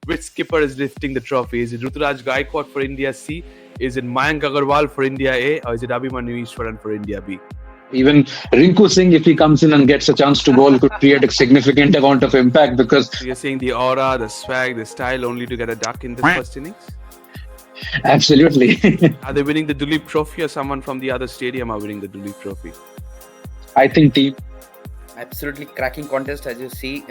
which skipper is lifting the trophy? Is it Ruturaj Gaikwad for India C? Is it Mayank Agarwal for India A? Or is it Abhimanyu Ishwaran for India B? Even Rinku Singh, if he comes in and gets a chance to bowl, could create a significant amount of impact because So you're saying the aura, the swag, the style only to get a duck in this first innings? absolutely. Are they winning the Duleep Trophy or someone from the other stadium are winning the Duleep Trophy? I think team. Absolutely cracking contest, as you see.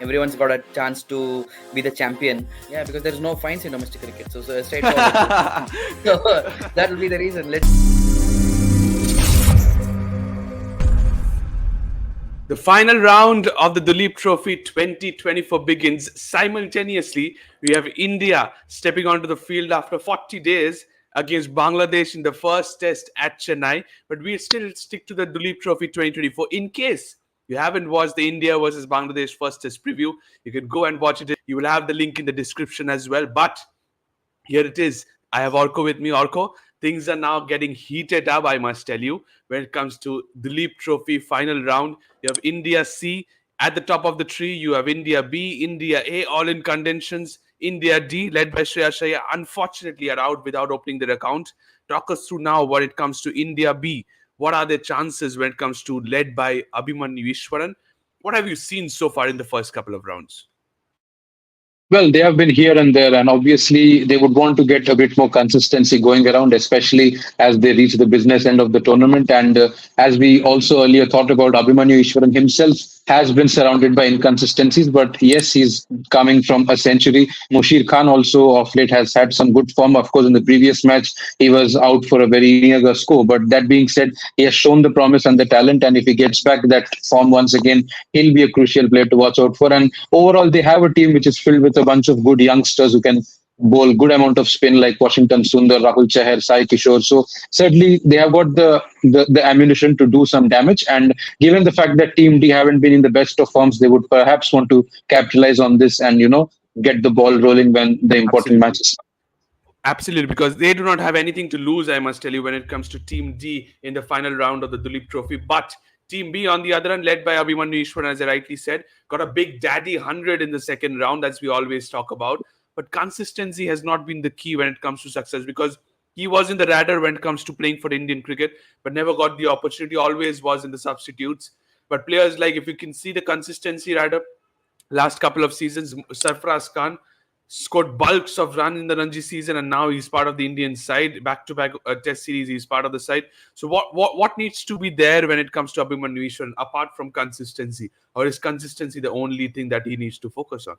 Everyone's got a chance to be the champion. Yeah, because there is no fines in domestic cricket. So straightforward. So that will be the reason. The final round of the Duleep Trophy 2024 begins. Simultaneously, we have India stepping onto the field after 40 days against Bangladesh in the first test at Chennai. But we still stick to the Duleep Trophy 2024. In case you haven't watched the India versus Bangladesh first test preview, you can go and watch it. You will have the link in the description as well. But here it is. I have Orko with me. Orko, things are now getting heated up, I must tell you, when it comes to the Duleep Trophy final round. You have India C at the top of the tree. You have India B, India A, all in contentions. India D, led by Shreyas Iyer, unfortunately are out without opening their account. Talk us through now when it comes to India B. What are their chances when it comes to led by Abhimanyu Ishwaran? What have you seen so far in the first couple of rounds? Well, they have been here and there, and obviously they would want to get a bit more consistency going around, especially as they reach the business end of the tournament. And as we also earlier thought about, Abhimanyu Ishwaran himself has been surrounded by inconsistencies, but yes, he's coming from a century. Mushir Khan also of late has had some good form. Of course, in the previous match, he was out for a very near score. But that being said, he has shown the promise and the talent, and if he gets back that form once again, he'll be a crucial player to watch out for. And overall, they have a team which is filled with a bunch of good youngsters who can bowl good amount of spin like Washington Sundar, Rahul Chahar, Sai Kishore. So certainly they have got the ammunition to do some damage. And given the fact that Team D haven't been in the best of forms, they would perhaps want to capitalize on this and get the ball rolling when the important matches. Absolutely, because they do not have anything to lose, I must tell you, when it comes to Team D in the final round of the Duleep Trophy. But Team B, on the other hand, led by Abhimanyu Ishwaran, as I rightly said, got a big daddy 100 in the second round, as we always talk about. But consistency has not been the key when it comes to success, because he was in the radar when it comes to playing for Indian cricket, but never got the opportunity, always was in the substitutes. But players like, if you can see the consistency radar, last couple of seasons, Sarfaraz Khan scored bulks of runs in the Ranji season, and now he's part of the Indian side. Back-to-back Test series, he's part of the side. So what needs to be there when it comes to Abhimanyu Ishwaran, apart from consistency? Or is consistency the only thing that he needs to focus on?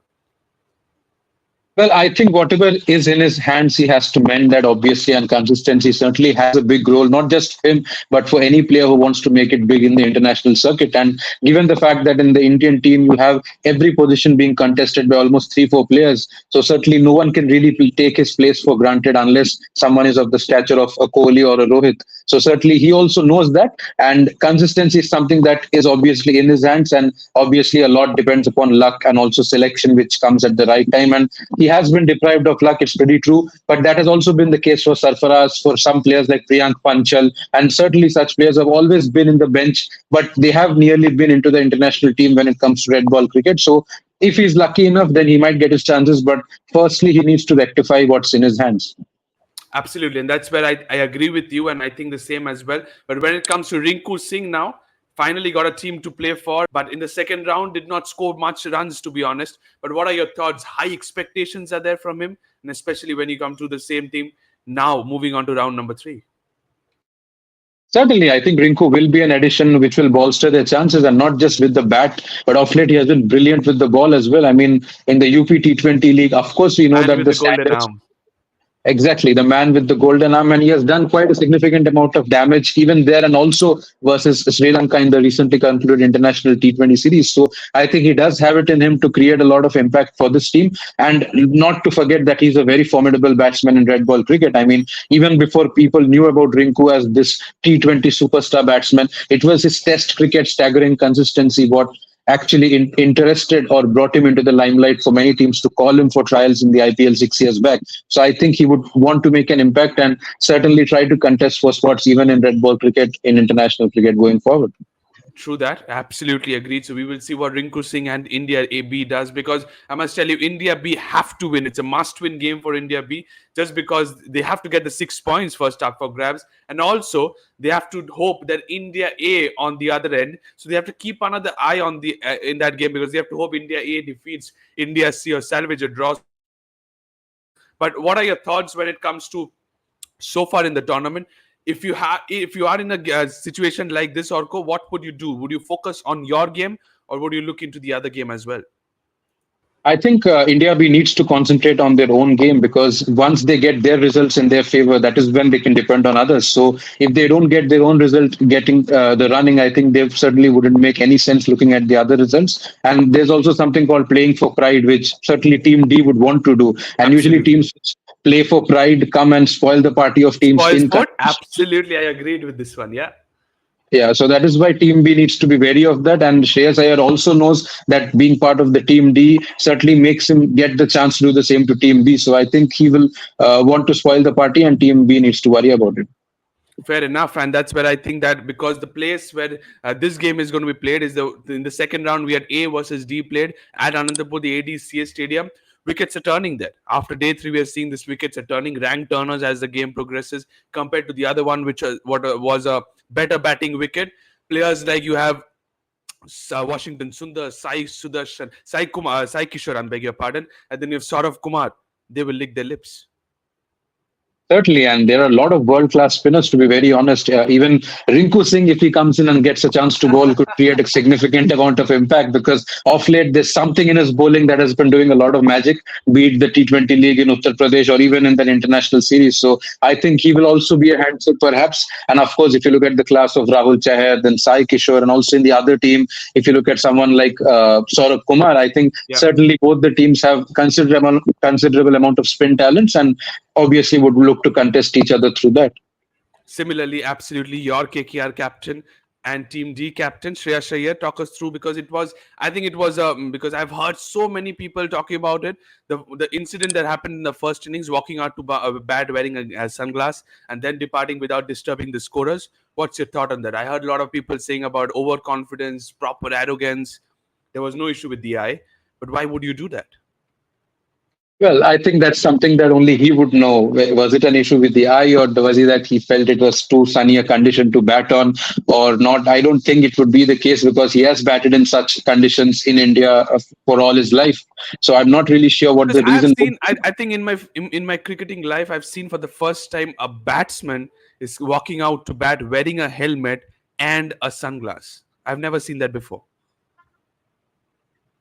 Well, I think whatever is in his hands, he has to mend that, obviously, and consistency certainly has a big role, not just for him, but for any player who wants to make it big in the international circuit. And given the fact that in the Indian team, you have every position being contested by almost 3-4 players, so certainly no one can really take his place for granted unless someone is of the stature of a Kohli or a Rohit. So certainly he also knows that, and consistency is something that is obviously in his hands, and obviously a lot depends upon luck and also selection, which comes at the right time. And he has been deprived of luck, it's pretty true, but that has also been the case for Sarfaraz, for some players like Priyank Panchal, and certainly such players have always been in the bench, but they have nearly been into the international team when it comes to red ball cricket. So if he's lucky enough, then he might get his chances, but firstly he needs to rectify what's in his hands. Absolutely, and that's where I agree with you, and I think the same as well. But when it comes to Rinku Singh now, finally got a team to play for, but in the second round did not score much runs, to be honest. But what are your thoughts? High expectations are there from him, and especially when you come to the same team now, moving on to round number 3. Certainly, I think Rinku will be an addition which will bolster their chances, and not just with the bat, but of late he has been brilliant with the ball as well. I mean, in the UP T20 league, of course, we know that the standards. Exactly, the man with the golden arm, and he has done quite a significant amount of damage even there, and also versus Sri Lanka in the recently concluded international T20 series. So I think he does have it in him to create a lot of impact for this team, and not to forget that he's a very formidable batsman in red ball cricket. I mean, even before people knew about Rinku as this T20 superstar batsman, it was his test cricket staggering consistency what actually interested or brought him into the limelight for many teams to call him for trials in the IPL 6 years back. So I think he would want to make an impact and certainly try to contest for spots even in red ball cricket, in international cricket going forward. True that. Absolutely agreed. So we will see what Rinku Singh and India A B does, because I must tell you, India B have to win. It's a must-win game for India B, just because they have to get the 6 points first up for grabs, and also they have to hope that India A on the other end. So they have to keep another eye on the in that game, because they have to hope India A defeats India C or salvage a draw. So we will see what happens. But what are your thoughts when it comes to so far in the tournament? If you are in a situation like this, Orko, what would you do? Would you focus on your game, or would you look into the other game as well? I think India B needs to concentrate on their own game, because once they get their results in their favor, that is when they can depend on others. So if they don't get their own result getting the running, I think they certainly wouldn't make any sense looking at the other results. And there's also something called playing for pride, which certainly Team D would want to do. And usually Absolutely. teams which play for pride come and spoil the party of teams Spoil in sport. countries. Absolutely, I agreed with this one. Yeah. Yeah, so that is why Team B needs to be wary of that. And Shreyas Iyer also knows that being part of the Team D certainly makes him get the chance to do the same to Team B. So I think he will want to spoil the party, and Team B needs to worry about it. Fair enough, and that's where I think that, because the place where this game is going to be played is in the second round. We had A versus D played at Anantapur, the ADCA Stadium. Wickets are turning there. After day three, we are seeing this wickets are turning, rank turners as the game progresses, compared to the other one, which was a better batting wicket. Players like you have Washington Sundar, Sai Sudarshan, Sai Kumar, Sai Kishore, I beg your pardon, and then you have Saurav Kumar. They will lick their lips. Certainly, and there are a lot of world-class spinners, to be very honest. Even Rinku Singh, if he comes in and gets a chance to bowl, could create a significant amount of impact, because off late there's something in his bowling that has been doing a lot of magic, be it the T20 League in Uttar Pradesh or even in the international series. So I think he will also be a handful, perhaps. And of course, if you look at the class of Rahul Chahar, then Sai Kishore, and also in the other team, if you look at someone like Saurabh Kumar, I think Yeah. certainly both the teams have considerable amount of spin talents, and obviously would look to contest each other through that. Similarly, absolutely, your KKR captain and Team D captain Shreyas Iyer, talk us through, because it was, I think it was, because I've heard so many people talking about it. The incident that happened in the first innings, walking out to bat wearing a sunglass and then departing without disturbing the scorers. What's your thought on that? I heard a lot of people saying about overconfidence, proper arrogance. There was no issue with the eye, but why would you do that? Well, I think that's something that only he would know. Was it an issue with the eye, or was it that he felt it was too sunny a condition to bat on, or not? I don't think it would be the case, because he has batted in such conditions in India for all his life. So I'm not really sure what Because the I've reason would. seen, I think in my cricketing life, I've seen for the first time a batsman is walking out to bat wearing a helmet and a sunglass. I've never seen that before.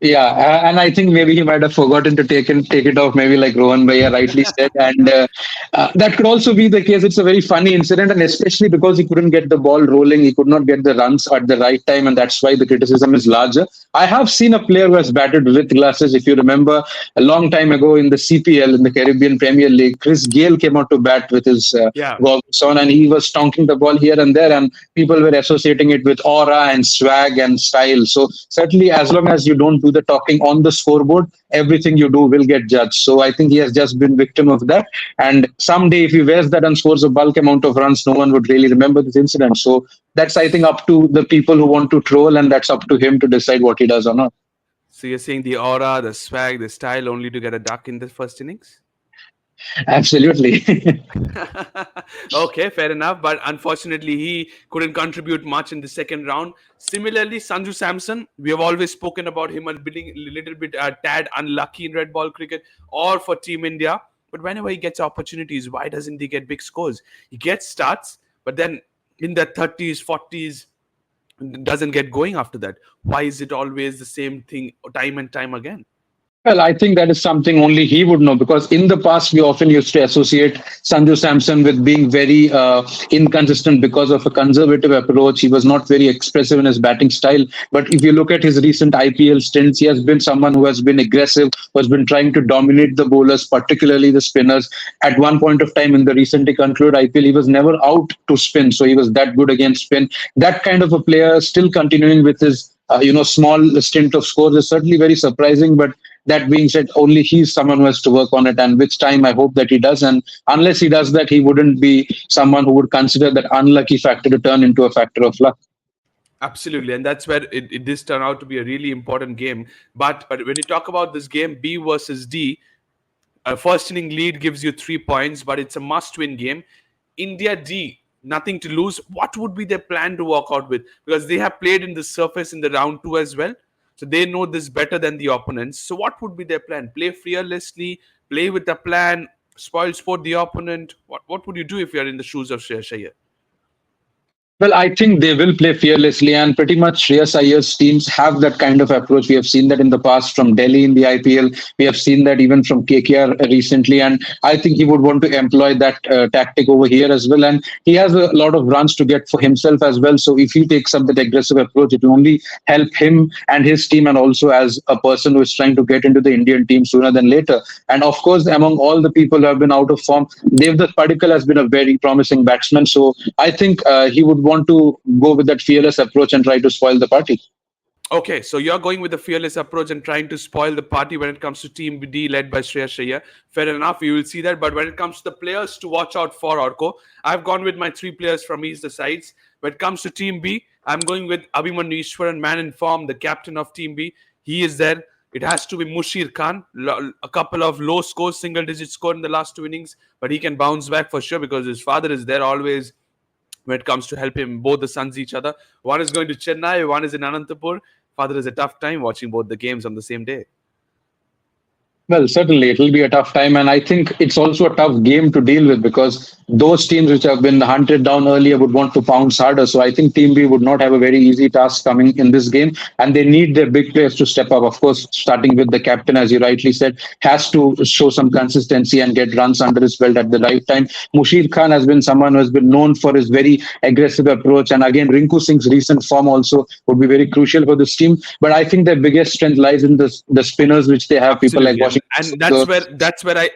Yeah, and I think maybe he might have forgotten to take it off, maybe like Rohan Bhaiya rightly said, and that could also be the case. It's a very funny incident, and especially because he couldn't get the ball rolling, he could not get the runs at the right time, and that's why the criticism is larger. I have seen a player who has batted with glasses. If you remember, a long time ago in the CPL, in the Caribbean Premier League, Chris Gale came out to bat with his Yeah. goggles on, and he was stonking the ball here and there, and people were associating it with aura and swag and style. So certainly, as long as you don't do the talking on the scoreboard, everything you do will get judged. So I think he has just been victim of that. And someday, if he wears that and scores a bulk amount of runs, no one would really remember this incident. So that's, I think, up to the people who want to troll, and that's up to him to decide what he does or not. So you're saying the aura, the swag, the style, only to get a duck in the first innings? Absolutely. Okay, fair enough. But unfortunately, he couldn't contribute much in the second round. Similarly, Sanju Samson, we have always spoken about him as being a little bit tad unlucky in red ball cricket or for Team India. But whenever he gets opportunities, why doesn't he get big scores? He gets starts, but then in the 30s, 40s, doesn't get going after that. Why is it always the same thing time and time again? Well, I think that is something only he would know, because in the past we often used to associate Sanju Samson with being very inconsistent because of a conservative approach. He was not very expressive in his batting style. But if you look at his recent IPL stints, he has been someone who has been aggressive, who has been trying to dominate the bowlers, particularly the spinners. At one point of time in the recently concluded IPL, he was never out to spin, so he was that good against spin. That kind of a player still continuing with his small stint of scores is certainly very surprising. But that being said, only he's someone who has to work on it, and which time I hope that he does. And unless he does that, he wouldn't be someone who would consider that unlucky factor to turn into a factor of luck. Absolutely, and that's where it this turned out to be a really important game. But when you talk about this game, B versus D, a first inning lead gives you 3 points, but it's a must-win game. India D, nothing to lose. What would be their plan to walk out with? Because they have played in the surface in the round two as well, so they know this better than the opponents. So what would be their plan? Play fearlessly, play with a plan, spoil sport the opponent. What would you do if you are in the shoes of Shreyas Iyer? Well, I think they will play fearlessly, and pretty much Shreyas Iyer's teams have that kind of approach. We have seen that in the past from Delhi in the IPL. We have seen that even from KKR recently, and I think he would want to employ that tactic over here as well. And he has a lot of runs to get for himself as well. So if he takes up that aggressive approach, it will only help him and his team, and also as a person who is trying to get into the Indian team sooner than later. And of course, among all the people who have been out of form, Devdutt Padikkal has been a very promising batsman. So I think he would want to go with that fearless approach and try to spoil the party. Okay, so you're going with a fearless approach and trying to spoil the party when it comes to Team D led by Shreyas Iyer. Fair enough, you will see that. But when it comes to the players to watch out for, Orko, I've gone with my three players from each the sides. When it comes to Team B, I'm going with Abhimanyu Ishwaran, man in form, the captain of Team B. He is there. It has to be Mushir Khan. A couple of low scores, single-digit score in the last two innings, but he can bounce back for sure because his father is there always when it comes to help him. Both the sons each other. One is going to Chennai, one is in Anantapur. Father has a tough time watching both the games on the same day. Well, certainly it will be a tough time, and I think it's also a tough game to deal with because those teams which have been hunted down earlier would want to pounce harder. So I think Team B would not have a very easy task coming in this game, and they need their big players to step up. Of course, starting with the captain, as you rightly said, has to show some consistency and get runs under his belt at the right time. Mushir Khan has been someone who has been known for his very aggressive approach, and again, Rinku Singh's recent form also would be very crucial for this team. But I think their biggest strength lies in the spinners, which they have people like Absolutely, Washington. and that's where I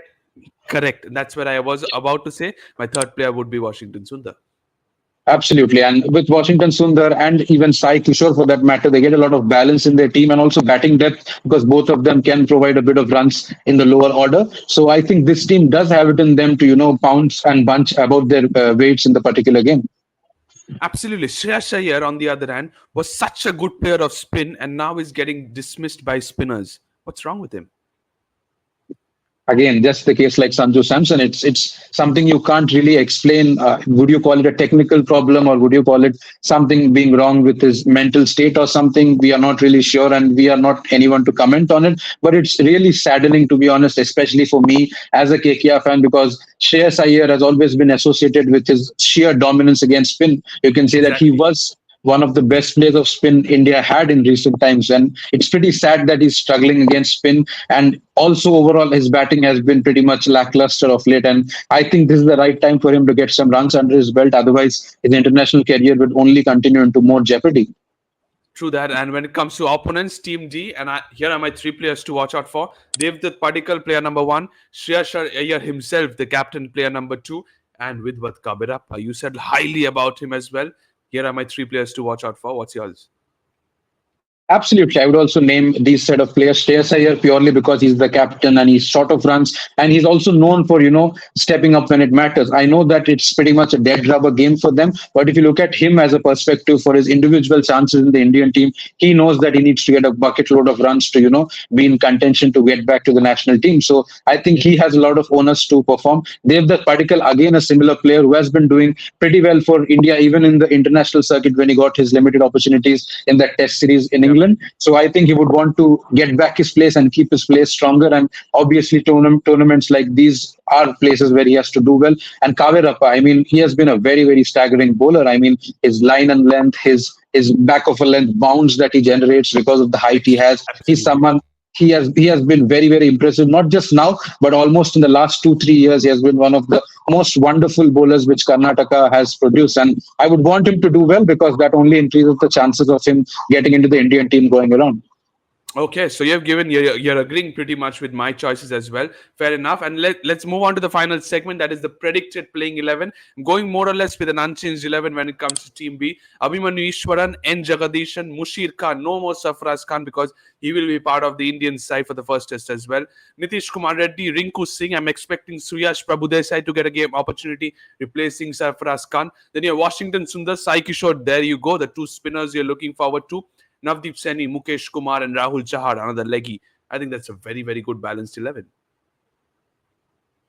correct. That's where I was about to say my third player would be Washington Sundar. Absolutely. And with Washington Sundar and even Sai Kishore for that matter, they get a lot of balance in their team and also batting depth because both of them can provide a bit of runs in the lower order. So I think this team does have it in them to, pounce and bunch about their weights in the particular game. Absolutely. Shreyas Iyer, on the other hand, was such a good player of spin and now is getting dismissed by spinners. What's wrong with him? Again, just the case like Sanju Samson, it's something you can't really explain. Would you call it a technical problem or would you call it something being wrong with his mental state or something? We are not really sure and we are not anyone to comment on it. But it's really saddening, to be honest, especially for me as a KKR fan, because Shreyas Iyer has always been associated with his sheer dominance against spin. You can say that he Exactly. was one of the best players of spin India had in recent times. And it's pretty sad that he's struggling against spin. And also, overall, his batting has been pretty much lackluster of late. And I think this is the right time for him to get some runs under his belt. Otherwise, his international career would only continue into more jeopardy. True that. And when it comes to opponents, Team D, and here are my three players to watch out for. Devdutt Padikkal, player number one. Shreyas Iyer himself, the captain, player number two. And Vidwat Kabirappa. You said highly about him as well. Here are my three players to watch out for. What's yours? Absolutely. I would also name these set of players. Shreyas Iyer purely because he's the captain and he's short of runs. And he's also known for, stepping up when it matters. I know that it's pretty much a dead rubber game for them. But if you look at him as a perspective for his individual chances in the Indian team, he knows that he needs to get a bucket load of runs to, be in contention to get back to the national team. So I think he has a lot of onus to perform. Devdutt Padikkal, again, a similar player who has been doing pretty well for India, even in the international circuit when he got his limited opportunities in that test series in England. So I think he would want to get back his place and keep his place stronger. And obviously tournaments like these are places where he has to do well. And Kavirappa, I mean, he has been a very, very staggering bowler. I mean, his line and length, his back of a length bounce that he generates because of the height he has. He's Absolutely. someone he has been very, very impressive, not just now, but almost in the last 2-3 years. He has been one of the most wonderful bowlers which Karnataka has produced. And I would want him to do well because that only increases the chances of him getting into the Indian team going around. Okay, so you've given you're agreeing pretty much with my choices as well. Fair enough. And let's move on to the final segment, that is the predicted playing 11. I'm going more or less with an unchanged 11 when it comes to Team B. Abhimanyu Ishwaran, N. Jagadishan, Mushir Khan, no more Safraz Khan because he will be part of the Indian side for the first test as well. Nitish Kumar Reddy, Rinku Singh. I'm expecting Suyash Prabhudesai to get a game opportunity replacing Safraz Khan. Then you have Washington Sundar, Sai Kishore. There you go, the two spinners you're looking forward to. Navdeep Saini, Mukesh Kumar, and Rahul Chahar, another leggy. I think that's a very, very good balanced 11.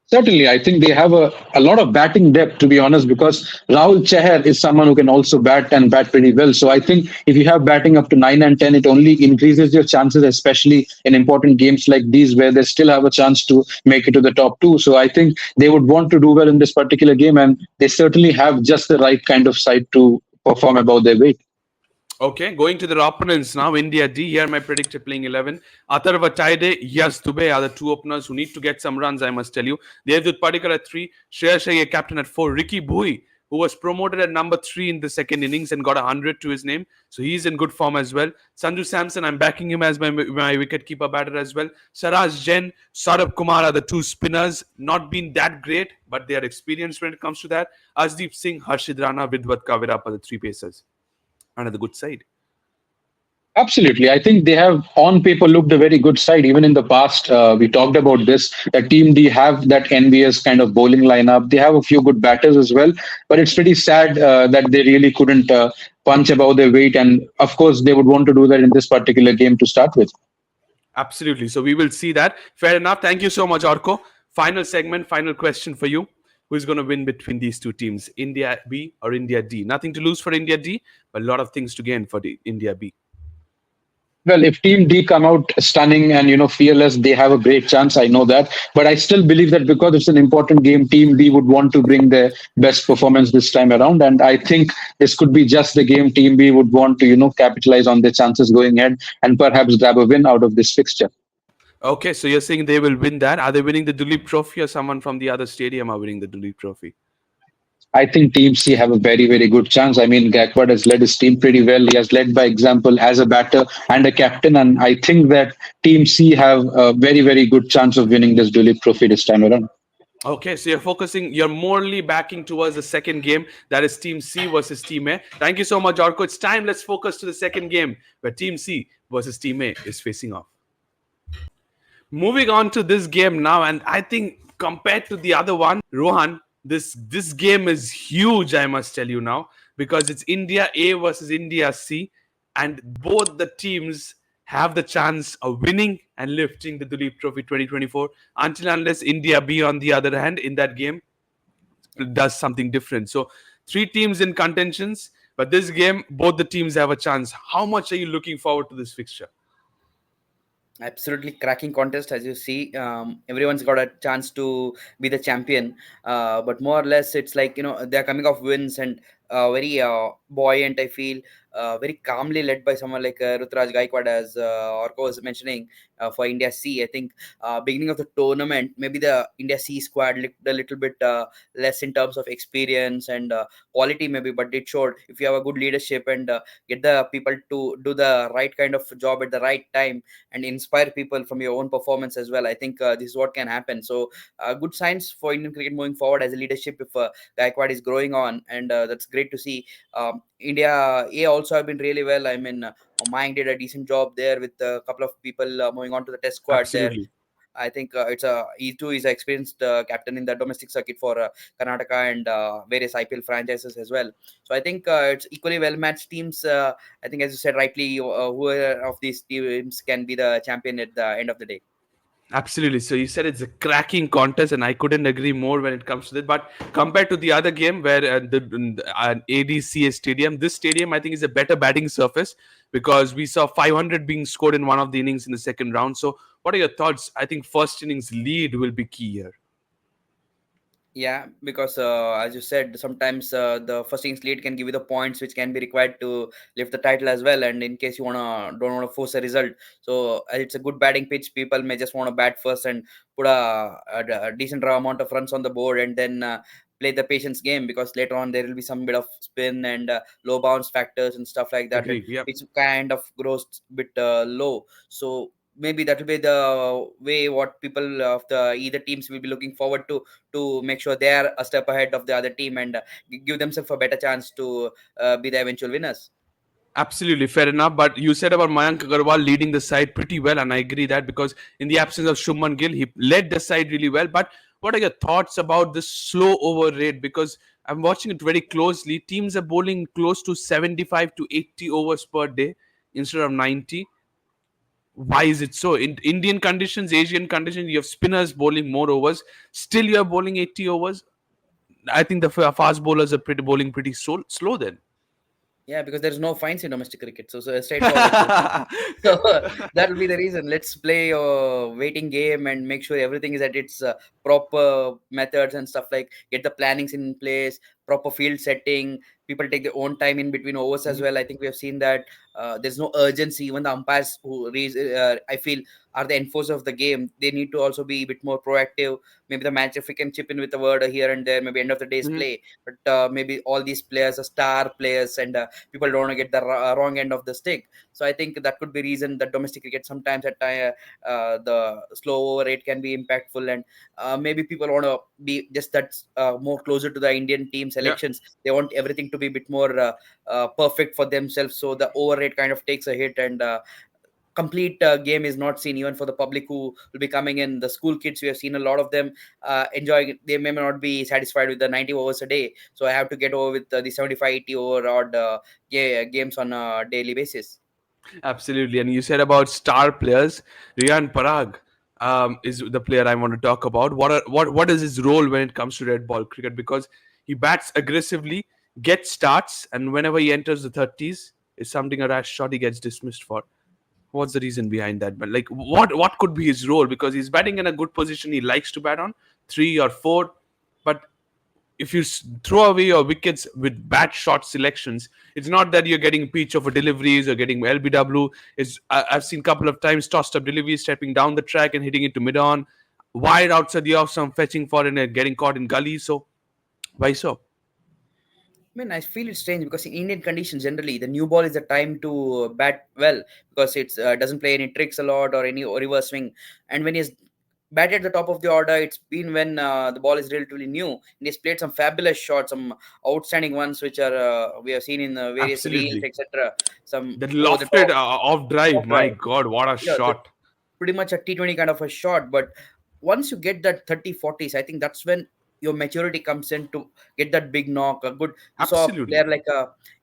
Certainly, I think they have a lot of batting depth, to be honest, because Rahul Chahar is someone who can also bat and bat pretty well. So I think if you have batting up to 9 and 10, it only increases your chances, especially in important games like these where they still have a chance to make it to the top two. So I think they would want to do well in this particular game, and they certainly have just the right kind of side to perform above their weight. Okay, going to their opponents now. India D. Here my predicted playing 11. Atharva Taide, Yas Dubey are the two openers who need to get some runs, I must tell you. Devdut Padikkar at 3. Shreyas Iyer captain at 4. Ricky Bhui, who was promoted at number 3 in the second innings and got 100 to his name. So he's in good form as well. Sanju Samson, I'm backing him as my wicket keeper batter as well. Saraj Jain, Saurabh Kumar are the two spinners. Not been that great, but they are experienced when it comes to that. Asdeep Singh, Harshid Rana, Vidwat Kavirap are the three pacers. Another good side. Absolutely. I think they have on paper looked a very good side. Even in the past, we talked about this. The Team D have that NBS kind of bowling lineup. They have a few good batters as well, but it's pretty sad that they really couldn't punch above their weight. And of course, they would want to do that in this particular game to start with. Absolutely. So we will see that. Fair enough. Thank you so much, Orko. Final segment, final question for you. Who's going to win between these two teams, India B or India D? Nothing to lose for India D, but a lot of things to gain for the India B. Well, if Team D come out stunning and fearless, they have a great chance. I know that, but I still believe that because it's an important game, Team D would want to bring their best performance this time around, and I think this could be just the game Team B would want to capitalize on their chances going ahead and perhaps grab a win out of this fixture. Okay, so you're saying they will win that. Are they winning the Duleep Trophy or someone from the other stadium are winning the Duleep Trophy? I think Team C have a very, very good chance. I mean, Gaikwad has led his team pretty well. He has led by example as a batter and a captain. And I think that Team C have a very, very good chance of winning this Duleep Trophy this time around. Okay, so you're morally backing towards the second game, that is Team C versus Team A. Thank you so much, Orko. It's time, let's focus to the second game where Team C versus Team A is facing off. Moving on to this game now, and I think compared to the other one, Rohan, this game is huge, I must tell you now, because it's India A versus India C, and both the teams have the chance of winning and lifting the Duleep Trophy 2024 until unless India B, on the other hand, in that game does something different. So three teams in contentions, but this game, both the teams have a chance. How much are you looking forward to this fixture? Absolutely cracking contest, as you see. Everyone's got a chance to be the champion, but more or less it's like, they're coming off wins and very buoyant, I feel. Very calmly led by someone like Rutraj Gaikwad, as Orko was mentioning, for India C. I think beginning of the tournament, maybe the India C squad looked a little bit less in terms of experience and quality, maybe, but it showed if you have a good leadership and get the people to do the right kind of job at the right time and inspire people from your own performance as well. I think this is what can happen. So, good signs for Indian cricket moving forward as a leadership if Gaikwad is growing on, and that's great to see. India A also have been really well. I mean, Mayank did a decent job there with a couple of people moving on to the test squad there. Absolutely. I think he too is an experienced captain in the domestic circuit for Karnataka and various IPL franchises as well. So I think it's equally well matched teams. I think, as you said rightly, whoever of these teams can be the champion at the end of the day. Absolutely. So you said it's a cracking contest, and I couldn't agree more when it comes to that. But compared to the other game, where the ADCA Stadium, this stadium I think is a better batting surface because we saw 500 being scored in one of the innings in the second round. So, what are your thoughts? I think first innings lead will be key here. Yeah, because as you said, sometimes the first innings lead can give you the points which can be required to lift the title as well. And in case you don't wanna force a result, so it's a good batting pitch. People may just want to bat first and put a decent amount of runs on the board, and then play the patience game, because later on there will be some bit of spin and low bounce factors and stuff like that, Agree. Yep. which kind of grows bit low. So maybe that will be the way what people of the either teams will be looking forward to make sure they are a step ahead of the other team, and give themselves a better chance to be the eventual winners. Absolutely fair enough. But you said about Mayank Agarwal leading the side pretty well, and I agree that because in the absence of Shubman Gill, he led the side really well. But what are your thoughts about this slow over rate? Because I'm watching it very closely. Teams are bowling close to 75 to 80 overs per day instead of 90. Why is it so? In Indian conditions, Asian conditions, you have spinners bowling more overs. Still, you are bowling 80 overs. I think the fast bowlers are pretty bowling pretty slow then. Yeah, because there's no fines in domestic cricket, so straightforward. So that will be the reason. Let's play a waiting game and make sure everything is at its proper methods and stuff, like get the plannings in place, proper field setting. People take their own time in between overs as Mhm. well. I think we have seen that there's no urgency. Even the umpires who I feel are the enforcers of the game, they need to also be a bit more proactive. Maybe the match if we can chip in with a word here and there, maybe end of the day's Mhm. play. But maybe all these players are star players, and people don't want to get the wrong end of the stick. So I think that could be reason that domestic cricket sometimes at the slow over rate can be impactful, and maybe people want to be just that more closer to the Indian team Yeah. selections. They want everything to be a bit more perfect for themselves, so the over rate kind of takes a hit, and complete game is not seen even for the public who will be coming in. The school kids, we have seen a lot of them enjoying it. They may not be satisfied with the 90 overs a day, so I have to get over with the 75 80 over odd games on a daily basis. Absolutely. And you said about star players. Riyan Parag is the player I want to talk about. What is his role when it comes to red ball cricket? Because he bats aggressively, gets starts, and whenever he enters the 30s, is something a rash shot he gets dismissed for. What's the reason behind that? But like, what could be his role? Because he's batting in a good position. He likes to bat on 3 or 4, but if you throw away your wickets with bad shot selections, it's not that you're getting pitch over deliveries or getting LBW. I've seen a couple of times tossed up deliveries, stepping down the track and hitting it to mid on, wide outside the off, some fetching for it and getting caught in gullies. So why so? I mean, I feel it's strange because in Indian conditions, generally, the new ball is the time to bat well, because it doesn't play any tricks a lot or any reverse swing. And when he's batted at the top of the order, it's been when the ball is relatively new. And he's played some fabulous shots, some outstanding ones, which are we have seen in various reels, Absolutely. etc. Some That over the lofted top off drive. off My drive. God, what a Yeah, shot! pretty much a T20 kind of a shot. But once you get that 30 40s, I think that's when your maturity comes in to get that big knock. A good, you saw a Absolutely. player like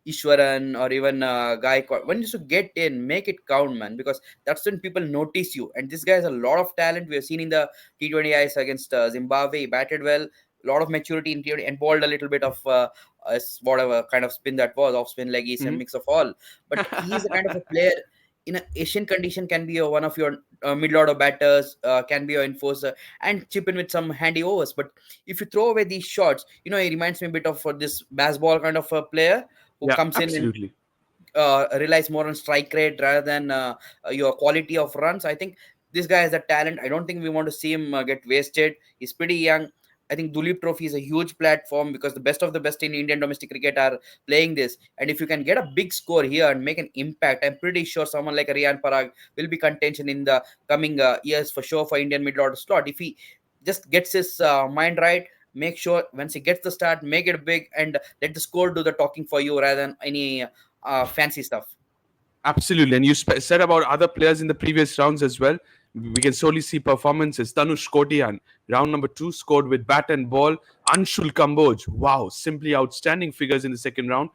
Ishwaran or even Guy. When you should get in, make it count, man, because that's when people notice you. And this guy has a lot of talent. We have seen in the T20 Is against Zimbabwe. He batted well. A lot of maturity in T20, and balled a little bit of whatever kind of spin that was, off spin, leggies, and Mhm. mix of all. But he's the kind of a player in an Asian condition can be one of your middle order batters, can be your enforcer, and chip in with some handy overs. But if you throw away these shots, he reminds me a bit of this baseball kind of a player who Yeah, comes in and absolutely. relies more on strike rate rather than your quality of runs. I think this guy has the talent. I don't think we want to see him get wasted. He's pretty young. I think Duleep Trophy is a huge platform because the best of the best in Indian domestic cricket are playing this. And if you can get a big score here and make an impact, I'm pretty sure someone like a Riyan Parag will be contention in the coming years for sure for Indian middle order slot. If he just gets his mind right, make sure once he gets the start, make it big, and let the score do the talking for you rather than any fancy stuff. Absolutely. And you said about other players in the previous rounds as well. We can solely see performances. Tanush Kotian, round number 2, scored with bat and ball. Anshul Kamboj, wow, simply outstanding figures in the second round.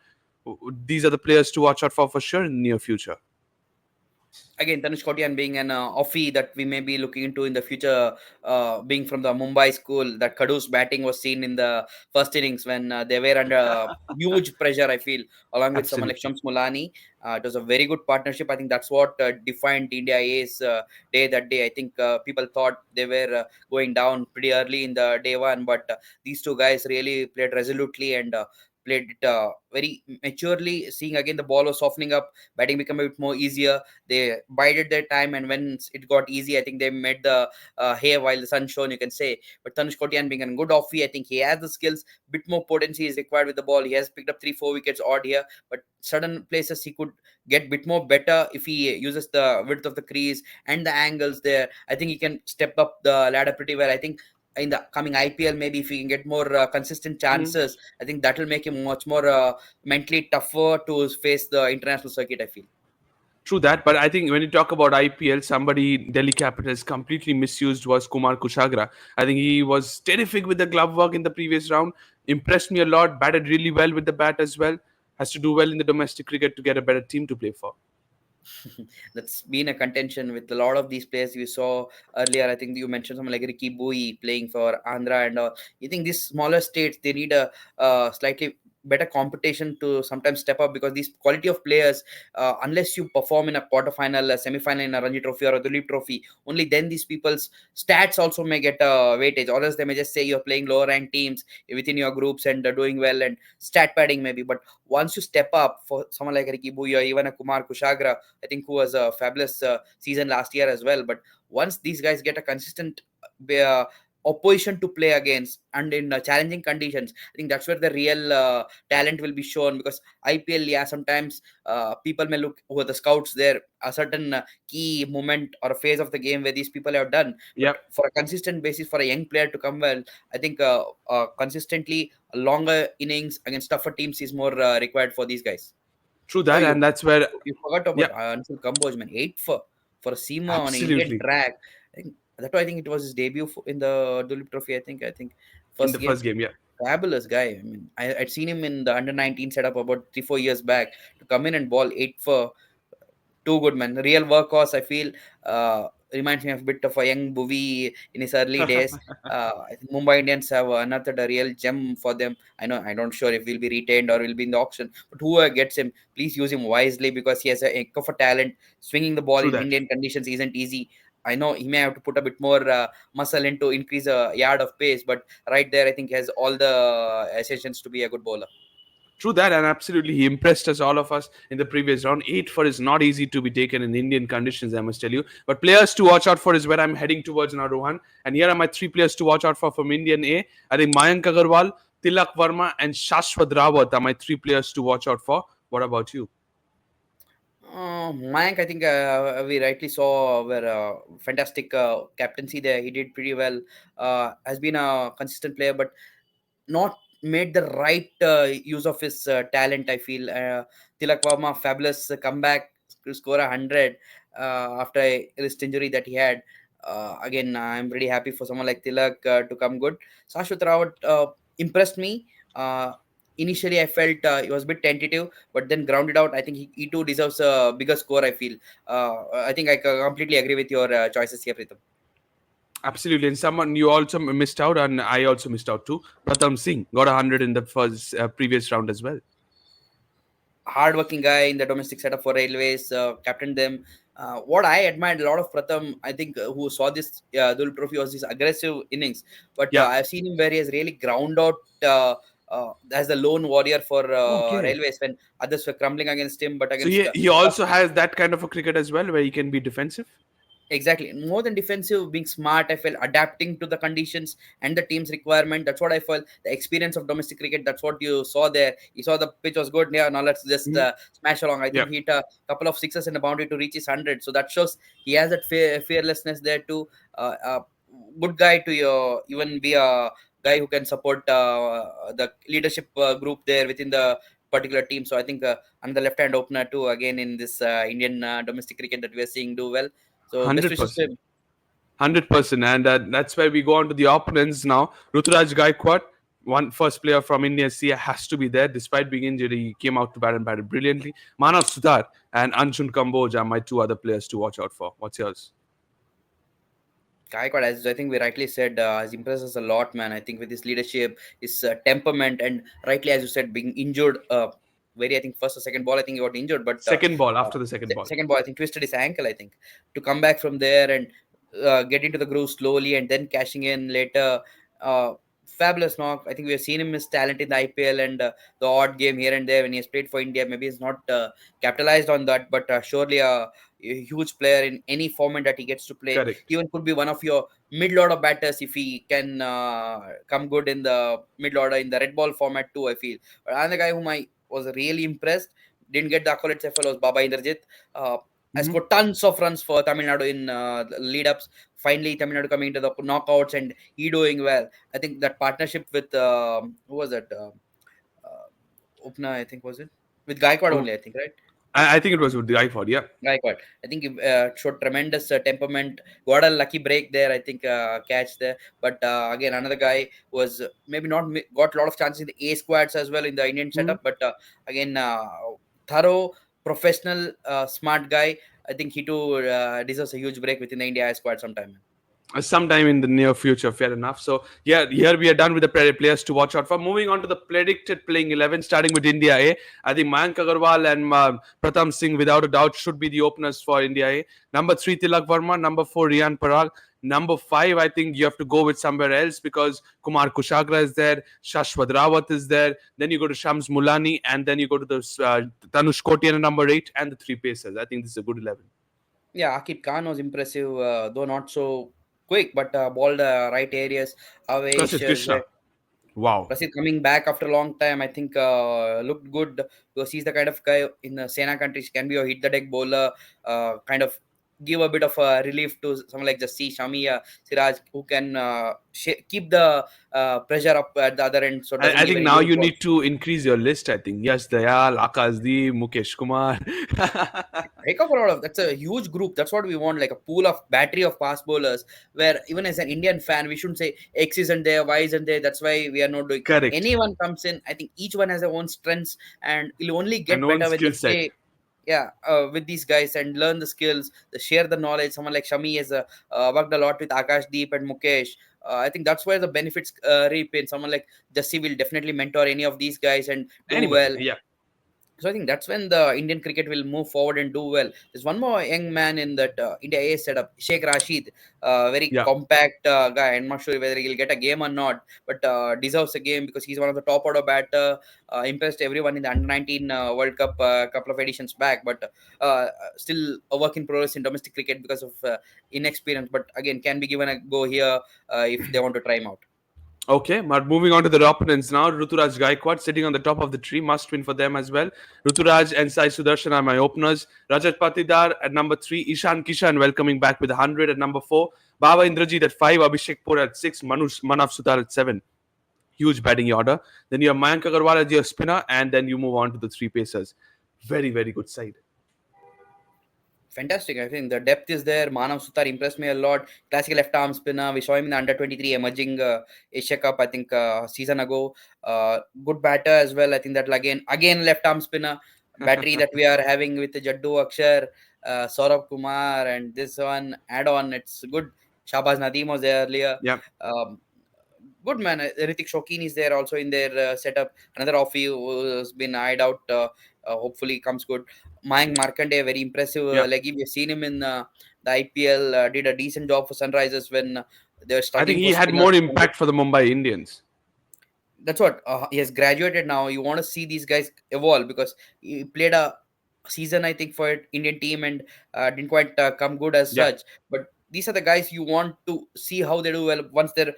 These are the players to watch out for sure in the near future. Again, Tanush Kotian being an offie that we may be looking into in the future, being from the Mumbai school, that Kadu's batting was seen in the first innings when they were under huge pressure, I feel, along with someone like Absolutely. Shams Mulani. It was a very good partnership. I think that's what defined India A's day that day. I think people thought they were going down pretty early in the day one, but these two guys really played resolutely, and played it very maturely. Seeing again the ball was softening up, batting become a bit more easier. They bided their time, and when it got easy, I think they made the hay while the sun shone, you can say. But Tanush Kotian being a good offie, I think he has the skills. Bit more potency is required with the ball. He has picked up 3-4 wickets odd here, but certain places he could get bit more better if he uses the width of the crease and the angles there. I think he can step up the ladder pretty well. I think in the coming IPL, maybe if he can get more consistent Mhm. chances, I think that will make him much more mentally tougher to face the international circuit, I feel. True that, but I think when you talk about IPL, somebody Delhi Capitals completely misused was Kumar Kushagra. I think he was terrific with the glove work in the previous round, impressed me a lot, batted really well with the bat as well. Has to do well in the domestic cricket to get a better team to play for. That's been a contention with a lot of these players you saw earlier. I think you mentioned someone like Ricky Bui playing for Andhra and all. You think these smaller states they need a slightly better competition to sometimes step up, because these quality of players, unless you perform in a quarterfinal, a semi-final in a Ranji Trophy or a Duleep Trophy, only then these people's stats also may get weightage. Or else they may just say you're playing lower ranked teams within your groups and doing well and stat padding maybe. But once you step up for someone like Ricky Bui or even a Kumar Kushagra, I think who was a fabulous season last year as well. But once these guys get a consistent uh, opposition to play against and in challenging conditions, I think that's where the real talent will be shown. Because IPL, yeah, sometimes people may look over the scouts there a certain key moment or a phase of the game where these people have done. But Yep, for a consistent basis, for a young player to come well, I think consistently longer innings against tougher teams is more required for these guys. true Oh, that, and that's where, you forgot about yep, Anshul Kamboj, man. Eight for a seamer on an Indian absolutely track. I think that I think it was his debut in the Duleep Trophy. I think in first the game. first game. Yeah, Fabulous guy. I mean, I'd seen him in the under 19 setup about 3-4 years back to come in and ball eight for too good, man. Real workhorse, I feel. Reminds me of a bit of a young Bhuvi in his early days. I think Mumbai Indians have unearthed a real gem for them. I know, I don't sure if he'll be retained or will be in the auction, but whoever gets him, please use him wisely, because he has a heck of a talent. Swinging the ball true in that. Indian conditions isn't easy. I know he may have to put a bit more muscle in to increase a yard of pace, but right there, I think he has all the essentials to be a good bowler. True that, and absolutely, he impressed us, all of us, in the previous round. 8 for is not easy to be taken in Indian conditions, I must tell you. But players to watch out for is where I'm heading towards now, Rohan. And here are my 3 players to watch out for from Indian A. I think Mayank Agarwal, Tilak Verma, and Shashwat Rawat are my 3 players to watch out for. What about you? Mayank, I think we rightly saw where fantastic captaincy there. He did pretty well. Has been a consistent player, but not made the right use of his talent, I feel. Tilak Verma, fabulous comeback to score 100 after a wrist injury that he had. Again, I'm really happy for someone like Tilak to come good. Sashwat Rawat impressed me. Initially, I felt he was a bit tentative, but then grounded out. I think he too deserves a bigger score, I feel. I think I completely agree with your choices here, Pritam. Absolutely, and someone you also missed out, and I also missed out too. Pratham Singh got 100 in the first previous round as well. Hardworking guy in the domestic setup for railways, captained them. What I admired a lot of Pratham, I think, who saw this Duleep Trophy, was his aggressive innings. But Yeah. I've seen him where he has really ground out as the lone warrior for Okay. railways when others were crumbling against him. But So against he also has that kind of a cricket as well, where he can be defensive. exactly, more than defensive, being smart, I felt, adapting to the conditions and the team's requirement. That's what I felt. The experience of domestic cricket. That's what you saw there. You saw the pitch was good. Yeah, now let's just Mhm. smash along. I Yeah, think he hit a couple of sixes and a boundary to reach his 100. So that shows he has that fearlessness there too. Good guy to even be a guy who can support the leadership group there within the particular team. So I think another left-hand opener too, again in this Indian domestic cricket that we are seeing do well. So best hundred wishes to percent, him. 100%, and that's where we go on to the opponents now. Ruturaj Gaikwad, one first player from India C, has to be there. Despite being injured, he came out to bat and batted brilliantly. Manav Sudhar and Anshul Kamboj are my 2 other players to watch out for. What's yours? Gaikwad, as I think we rightly said, has impressed us a lot, man. I think with his leadership, his temperament, and rightly, as you said, being injured, very, I think, first or second ball, I think he got injured, but Second ball, after the second ball. second ball, I think, twisted his ankle, I think, to come back from there and get into the groove slowly and then cashing in later. fabulous knock. I think we have seen him his talent in the IPL and the odd game here and there when he has played for India. Maybe he's not capitalized on that, but surely a huge player in any format that he gets to play. Correct. He even could be one of your middle order batters if he can come good in the middle order in the red ball format too. I feel. But another guy whom I was really impressed, didn't get the accolades FL, was Baba Indrajit. Uh, I Mhm. scored tons of runs for Tamil Nadu in lead ups. Finally, Tamil Nadu coming into the knockouts and he doing well. I think that partnership with who was that? Upna, I think was it with Gaikwad Oh, only. I think right. I think it was with the iPod. Yeah. Gaikwad. I think he showed tremendous temperament. Got a lucky break there. I think catch there. But again, another guy was maybe not got a lot of chances in the A squads as well in the Indian Mhm. setup. But again, thorough, professional, smart guy. I think he too deserves a huge break within the India A squad sometime. Sometime in the near future, fair enough. So yeah, here we are done with the players to watch out for. Moving on to the predicted playing 11, starting with India A. I think Mayank Agarwal and Pratham Singh, without a doubt, should be the openers for India A. Number 3, Tilak Verma. Number 4, Riyan Parag. Number 5, I think you have to go with somewhere else because Kumar Kushagra is there, Shashwat Rawat is there. Then you go to Shams Mulani, and then you go to the Tanush Kotian at number 8, and the 3 pacers. I think this is a good 11. Yeah, Akib Khan was impressive, though not so quick, but balled right areas. Avesh Prasid is there. Krishna. Wow. Prasid coming back after a long time, I think looked good because he's the kind of guy in the Sena countries can be a hit the deck bowler, kind of give a bit of relief to someone like Jassi, Shami, Siraj, who can keep the pressure up at the other end, so doesn't I give think any now loose you balls. need to increase your list. I think yes, Dayal, Akashdeep, Mukesh Kumar. Break up a lot of that's a huge group. That's what we want, like a pool of battery of fast bowlers. Where even as an Indian fan, we shouldn't say X isn't there, Y isn't there. That's why we are not doing. Correct. Anyone comes in, I think each one has their own strengths, and will only And get own better when they skill set. stay. Yeah, with these guys and learn the skills, the share the knowledge. Someone like Shami has worked a lot with Akash Deep and Mukesh. I think that's where the benefits reap in. Someone like Jassi will definitely mentor any of these guys and do Anybody, well. yeah. So I think that's when the Indian cricket will move forward and do well. There's one more young man in that India A setup, Sheikh Rashid, very Yeah. compact guy. I'm not sure whether he'll get a game or not, but deserves a game because he's one of the top order batter. Impressed everyone in the Under 19 World Cup a couple of editions back, but still a work in progress in domestic cricket because of inexperience. But again, can be given a go here if they want to try him out. Okay, but moving on to the opponents now. Ruturaj Gaikwad sitting on the top of the tree, must win for them as well. Ruturaj and Sai Sudarshan are my openers. Rajat Patidar at number 3. Ishan Kishan welcoming back with 100 at number 4. Baba Indrajit at 5. Abhishek Pur at 6. Manav Sutar at 7. Huge batting order. Then you have Mayank Agarwal as your spinner, and then you move on to the 3 pacers. Very, very good side. Fantastic. I think the depth is there. Manav Sutar impressed me a lot. Classical left arm spinner. We saw him in the under 23 emerging Asia Cup, I think, season ago. Good batter as well. I think that again left arm spinner. Battery that we are having with Jaddu Akshar, Saurabh Kumar, and this one add on. It's good. Shahbaz Nadeem was there earlier. Yeah. Um, Good man. Ritik Shokeen is there also in their setup. Another offie who's been eyed out. Hopefully comes good. Mayank Markande, very impressive. Yeah. Like we've seen him in the IPL. Did a decent job for Sunrisers when they were I think struggling he for had spinners. more impact for the Mumbai Indians. That's what he has graduated now. You want to see these guys evolve because he played a season, I think, for Indian team and didn't quite come good as Yeah. such. But these are the guys you want to see how they do well once they're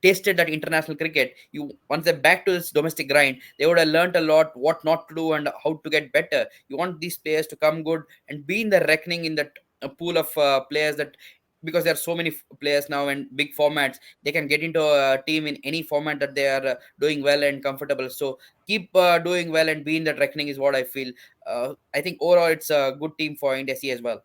tasted that international cricket. You once they're back to this domestic grind, they would have learned a lot what not to do and how to get better. You want these players to come good and be in the reckoning in that pool of players that because there are so many players now and big formats they can get into a team in any format that they are doing well and comfortable. So keep doing well and be in that reckoning is what I feel. I think overall it's a good team for India C as well.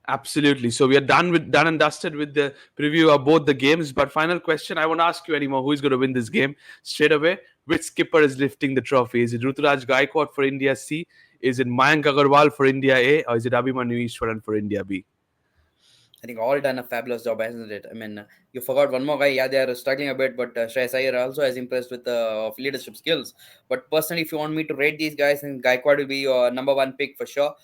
Absolutely. So we are done and dusted with the preview of both the games. But final question, I won't ask you anymore. Who is going to win this game straight away? Which skipper is lifting the trophy? Is it Ruturaj Gaikwad for India C? Is it Mayank Agarwal for India A? Or is it Abhimanyu Ishwaran for India B? I think all done a fabulous job, hasn't it? I mean, you forgot one more guy. Yeah, they are struggling a bit, but Shreyas Iyer also has impressed with leadership skills. But personally, if you want me to rate these guys, then Gaikwad will be your number one pick for sure,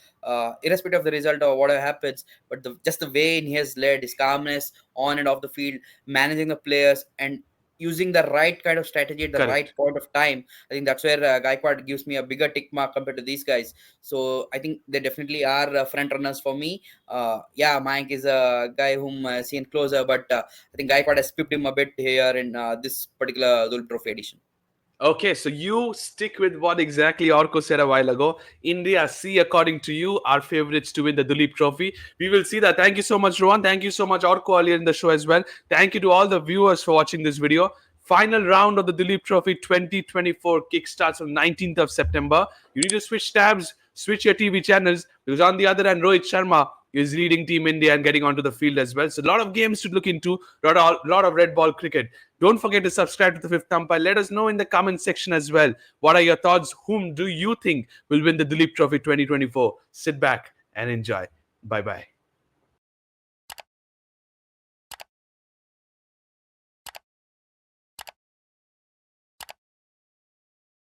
irrespective of the result or whatever happens. But just the way he has led, his calmness on and off the field, managing the players, and using the right kind of strategy at the right Correct. point of time. I think that's where Gaikwad gives me a bigger tick mark compared to these guys. So I think they definitely are front runners for me. Yeah, Mayank is a guy whom I seen closer, but I think Gaikwad has pipped him a bit here in this particular Duleep Trophy edition. Okay, so you stick with what exactly Orko said a while ago. India, see, according to you, are favorites to win the Duleep Trophy. We will see that. Thank you so much, Rohan. Thank you so much, Orko, earlier in the show as well. Thank you to all the viewers for watching this video. Final round of the Duleep Trophy 2024 kickstarts on 19th of September. You need to switch tabs, switch your TV channels, because on the other hand, Rohit Sharma is leading Team India and getting onto the field as well. So a lot of games to look into, lot of red ball cricket. Don't forget to subscribe to the Fifth Umpire. Let us know in the comment section as well. What are your thoughts? Whom do you think will win the Duleep Trophy 2024? Sit back and enjoy. Bye bye.